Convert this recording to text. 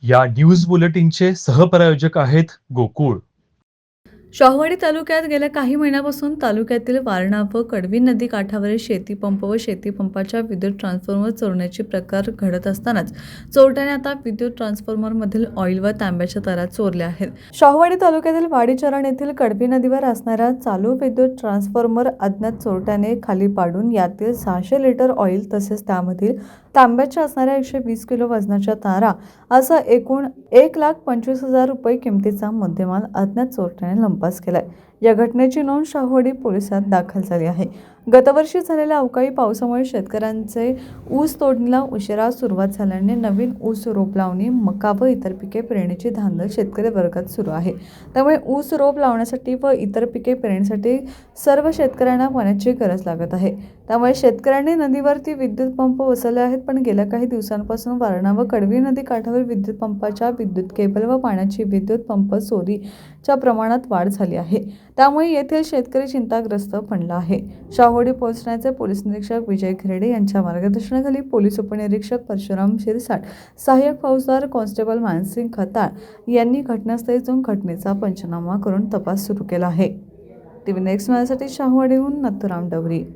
या न्यूज बुलेटिनचे सहप्रायोजक आहेत गोकुळ. शाहूवाडी तालुक्यात गेल्या काही महिन्यापासून तालुक्यातील वारणा व कडवी नदी काठावरील शेतीपंप व शेतीपंपाच्या विद्युत ट्रान्सफॉर्मर चोरण्याचे प्रकार घडत असतानाच चोरट्याने आता विद्युत ट्रान्सफॉर्मरमधील ऑइल व तांब्याच्या तारा चोरल्या आहेत. शाहूवाडी तालुक्यातील वाडीचरण येथील कडवी नदीवर असणारा चालू विद्युत ट्रान्सफॉर्मर अज्ञात चोरट्याने खाली पाडून यातील 600 लिटर ऑइल तसेच त्यामधील तांब्याच्या असणाऱ्या 120 किलो वजनाच्या तारा असा एकूण 1,25,000 रुपये किमतीचा मुद्देमाल अज्ञात चोरट्याने लंपास केलाय. या घटनेची नोंद शाहूवाडी पोलिसात दाखल झाली आहे. गतवर्षी झालेल्या अवकाळी पावसामुळे शेतकऱ्यांचे ऊस तोडणीला उशिरा सुरुवात झाल्याने नवीन ऊस रोप लावणी, मका व इतर पिके पेरण्याची धांदल शेतकरी वर्गात सुरू आहे. त्यामुळे ऊस रोप लावण्यासाठी व इतर पिके पेरण्यासाठी सर्व शेतकऱ्यांना पाण्याची गरज लागत आहे. त्यामुळे शेतकऱ्यांनी नदीवरती विद्युत पंप बसवले आहेत, पण गेल्या काही दिवसांपासून वारणा व कडवी नदी काठावर विद्युत पंपाच्या विद्युत केबल व पाण्याची विद्युत पंप चोरीच्या प्रमाणात वाढ झाली आहे. त्यामुळे येथील शेतकरी चिंताग्रस्त बनला आहे. शाहूवाडी पोलीस ठाण्याचे पोलीस निरीक्षक विजय खिरडे यांच्या मार्गदर्शनाखाली पोलीस उपनिरीक्षक परशुराम शिरसाट, सहाय्यक फौजदार कॉन्स्टेबल मानसिंग खताळ यांनी घटनास्थळी जाऊन घटनेचा पंचनामा करून तपास सुरू केला आहे. टीव्ही नेक्स्ट माझ्यासाठी शाहूवाडीहून नथुराम डवरी.